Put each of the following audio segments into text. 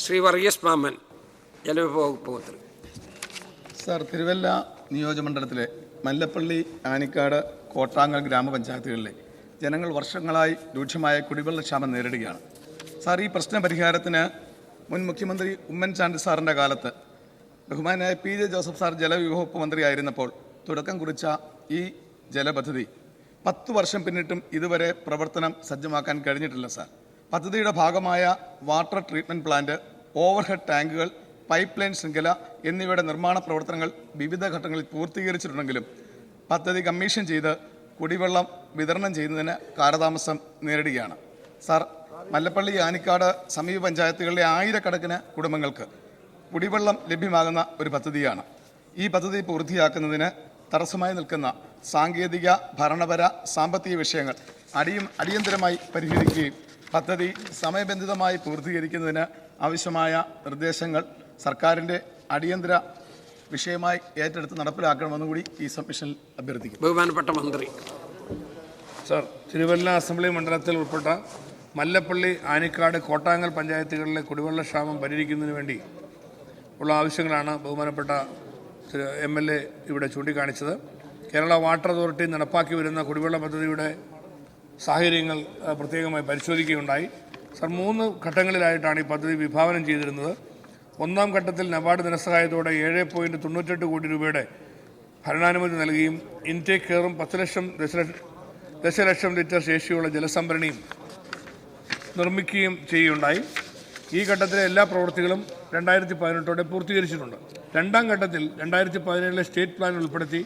ശ്രീ വർഗീസ് മാമൻ, ജലവിഭവ വകുപ്പ് മന്ത്രി. സർ, തിരുവല്ല നിയോജകമണ്ഡലത്തിലെ മല്ലപ്പള്ളി, ആനിക്കാട്, കോട്ടാങ്ങൽ ഗ്രാമപഞ്ചായത്തുകളിലെ ജനങ്ങൾ വർഷങ്ങളായി രൂക്ഷമായ കുടിവെള്ളക്ഷാമം നേരിടുകയാണ്. സാർ, ഈ പ്രശ്ന പരിഹാരത്തിന് മുൻ മുഖ്യമന്ത്രി ഉമ്മൻചാണ്ടി സാറിൻ്റെ കാലത്ത് ബഹുമാനായ PJ ജോസഫ് സാർ ജലവിഭവ വകുപ്പ് മന്ത്രിയായിരുന്നപ്പോൾ തുടക്കം കുറിച്ച ഈ ജലപദ്ധതി 10 വർഷം പിന്നിട്ടും ഇതുവരെ പ്രവർത്തനം സജ്ജമാക്കാൻ കഴിഞ്ഞിട്ടില്ല. സാർ, പദ്ധതിയുടെ ഭാഗമായ വാട്ടർ ട്രീറ്റ്മെൻറ്റ് പ്ലാന്റ്, ഓവർഹെഡ് ടാങ്കുകൾ, പൈപ്പ് ലൈൻ ശൃംഖല എന്നിവയുടെ നിർമ്മാണ പ്രവർത്തനങ്ങൾ വിവിധ ഘട്ടങ്ങളിൽ പൂർത്തീകരിച്ചിട്ടുണ്ടെങ്കിലും പദ്ധതി കമ്മീഷൻ ചെയ്ത് കുടിവെള്ളം വിതരണം ചെയ്യുന്നതിന് കാലതാമസം നേരിടുകയാണ്. സാർ, മല്ലപ്പള്ളി, ആനിക്കാട് സമീപ പഞ്ചായത്തുകളിലെ ആയിരക്കണക്കിന് കുടുംബങ്ങൾക്ക് കുടിവെള്ളം ലഭ്യമാകുന്ന ഒരു പദ്ധതിയാണ്. ഈ പദ്ധതി പൂർത്തിയാക്കുന്നതിന് തടസ്സമായി നിൽക്കുന്ന സാങ്കേതിക, ഭരണപര, സാമ്പത്തിക വിഷയങ്ങൾ അടിയന്തരമായി പരിഹരിക്കുകയും പദ്ധതി സമയബന്ധിതമായി പൂർത്തീകരിക്കുന്നതിന് ആവശ്യമായ നിർദ്ദേശങ്ങൾ സർക്കാരിൻ്റെ അടിയന്തര വിഷയമായി ഏറ്റെടുത്ത് നടപ്പിലാക്കണമെന്നുകൂടി ഈ സബ്മിഷനിൽ അഭ്യർത്ഥിക്കും. ബഹുമാനപ്പെട്ട മന്ത്രി. സർ, തിരുവല്ല അസംബ്ലി മണ്ഡലത്തിൽ ഉൾപ്പെട്ട മല്ലപ്പള്ളി, ആനിക്കാട്, കോട്ടാങ്ങൽ പഞ്ചായത്തുകളിലെ കുടിവെള്ളക്ഷാമം പരിഹരിക്കുന്നതിന് വേണ്ടി ഉള്ള ആവശ്യങ്ങളാണ് ബഹുമാനപ്പെട്ട MLA ഇവിടെ ചൂണ്ടിക്കാണിച്ചത്. കേരള വാട്ടർ അതോറിറ്റി നടപ്പാക്കി വരുന്ന കുടിവെള്ള പദ്ധതിയുടെ സാഹചര്യങ്ങൾ പ്രത്യേകമായി പരിശോധിക്കുകയുണ്ടായി. സർ, 3 ഘട്ടങ്ങളിലായിട്ടാണ് ഈ പദ്ധതി വിഭാവനം ചെയ്തിരുന്നത്. ഒന്നാം ഘട്ടത്തിൽ നബാർഡ് ധനസഹായത്തോടെ 7.98 കോടി രൂപയുടെ ഭരണാനുമതി നൽകുകയും ഇൻടേക്ക് കെയറും 10 ദശലക്ഷം ലിറ്റർ ശേഷിയുള്ള ജലസംഭരണിയും നിർമ്മിക്കുകയും ചെയ്യുകയുണ്ടായി. ഈ ഘട്ടത്തിലെ എല്ലാ പ്രവൃത്തികളും 2018 പൂർത്തീകരിച്ചിട്ടുണ്ട്. രണ്ടാം ഘട്ടത്തിൽ 2017 സ്റ്റേറ്റ് പ്ലാൻ ഉൾപ്പെടുത്തി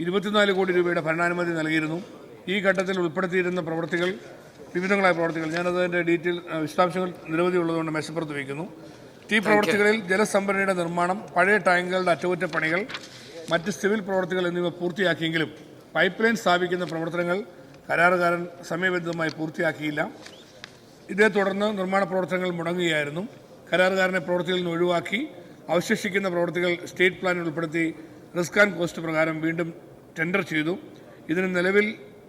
24 കോടി രൂപയുടെ ഭരണാനുമതി നൽകിയിരുന്നു. ഈ ഘട്ടത്തിൽ ഉൾപ്പെടുത്തിയിരുന്ന പ്രവൃത്തികൾ, വിവിധങ്ങളായ പ്രവൃത്തികൾ, ഞാനതിൻ്റെ വിശദാംശങ്ങൾ നിരവധി ഉള്ളതുകൊണ്ട് മേശപ്പുറത്ത് വയ്ക്കുന്നു. ഈ പ്രവൃത്തികളിൽ ജലസംഭരണിയുടെ നിർമ്മാണം, പഴയ ടാങ്കുകളുടെ അറ്റകുറ്റപ്പണികൾ, മറ്റ് സിവിൽ പ്രവൃത്തികൾ എന്നിവ പൂർത്തിയാക്കിയെങ്കിലും പൈപ്പ് ലൈൻ സ്ഥാപിക്കുന്ന പ്രവർത്തനങ്ങൾ കരാറുകാരൻ സമയബന്ധിതമായി പൂർത്തിയാക്കിയില്ല. ഇതേ തുടർന്ന് നിർമ്മാണ പ്രവർത്തനങ്ങൾ മുടങ്ങുകയായിരുന്നു. കരാറുകാരനെ പ്രവൃത്തികളിൽ നിന്ന് ഒഴിവാക്കി അവശേഷിക്കുന്ന പ്രവൃത്തികൾ സ്റ്റേറ്റ് പ്ലാനിൽ ഉൾപ്പെടുത്തി റിസ്ക് ആൻഡ് കോസ്റ്റ് പ്രകാരം വീണ്ടും ടെൻഡർ ചെയ്തു. ഇതിന് നിലവിൽ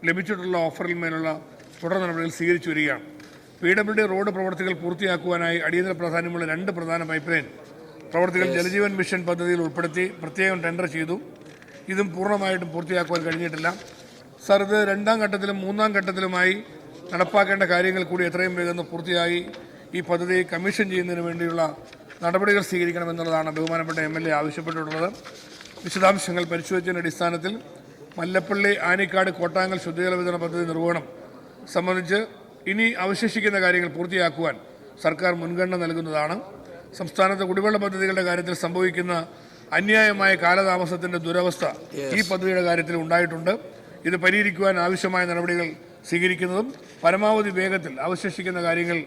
ലഭിച്ചിട്ടുള്ള ഓഫറിൽ മേലുള്ള തുടർ നടപടികൾ സ്വീകരിച്ചു വരികയാണ്. PWD റോഡ് പ്രവൃത്തികൾ പൂർത്തിയാക്കുവാനായി അടിയന്തര പ്രാധാന്യമുള്ള 2 പ്രധാന പൈപ്പ് ലൈൻ പ്രവൃത്തികൾ ജലജീവൻ മിഷൻ പദ്ധതിയിൽ ഉൾപ്പെടുത്തി പ്രത്യേകം ടെൻഡർ ചെയ്തു. ഇതും പൂർണ്ണമായിട്ടും പൂർത്തിയാക്കുവാൻ കഴിഞ്ഞിട്ടില്ല. സർ, ഇത് രണ്ടാം ഘട്ടത്തിലും മൂന്നാം ഘട്ടത്തിലുമായി നടപ്പാക്കേണ്ട കാര്യങ്ങൾ കൂടി എത്രയും വേഗം പൂർത്തിയായി ഈ പദ്ധതി കമ്മീഷൻ ചെയ്യുന്നതിന് വേണ്ടിയുള്ള നടപടികൾ സ്വീകരിക്കണമെന്നുള്ളതാണ് ബഹുമാനപ്പെട്ട MLA ആവശ്യപ്പെട്ടിട്ടുള്ളത്. വിശദാംശങ്ങൾ പരിശോധിച്ചതിൻ്റെ അടിസ്ഥാനത്തിൽ മല്ലപ്പള്ളി, ആനിക്കാട്, കോട്ടാങ്ങൽ ശുദ്ധജല വിതരണ പദ്ധതി നിർവഹണം സംബന്ധിച്ച് ഇനി അവശേഷിക്കുന്ന കാര്യങ്ങൾ പൂർത്തിയാക്കുവാൻ സർക്കാർ മുൻഗണന നൽകുന്നതാണ്. സംസ്ഥാനത്തെ കുടിവെള്ള പദ്ധതികളുടെ കാര്യത്തിൽ സംഭവിക്കുന്ന അന്യായമായ കാലതാമസത്തിൻ്റെ ദുരവസ്ഥ ഈ പദ്ധതിയുടെ കാര്യത്തിൽ ഉണ്ടായിട്ടുണ്ട്. ഇത് പരിഹരിക്കുവാൻ ആവശ്യമായ നടപടികൾ സ്വീകരിക്കുന്നതും പരമാവധി വേഗത്തിൽ അവശേഷിക്കുന്ന കാര്യങ്ങൾ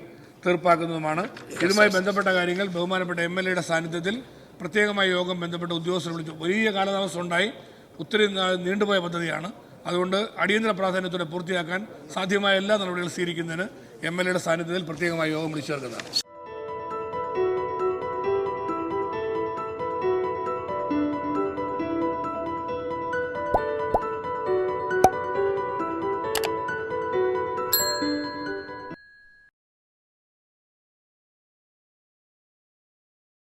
തീർപ്പാക്കുന്നതുമാണ്. ഇതുമായി ബന്ധപ്പെട്ട കാര്യങ്ങൾ ബഹുമാനപ്പെട്ട MLAയുടെ സാന്നിധ്യത്തിൽ പ്രത്യേകമായ യോഗം ബന്ധപ്പെട്ട ഉദ്യോഗസ്ഥർ വിളിച്ചു. വലിയ കാലതാമസം ഉണ്ടായി, ഒത്തിരി നീണ്ടുപോയ പദ്ധതിയാണ്. അതുകൊണ്ട് അടിയന്തര പ്രാധാന്യത്തോടെ പൂർത്തിയാക്കാൻ സാധ്യമായ എല്ലാ നടപടികളും സ്വീകരിക്കുന്നതിന് MLAയുടെ സാന്നിധ്യത്തിൽ പ്രത്യേകമായ യോഗം വിളിച്ചു ചേർക്കുന്നതാണ്.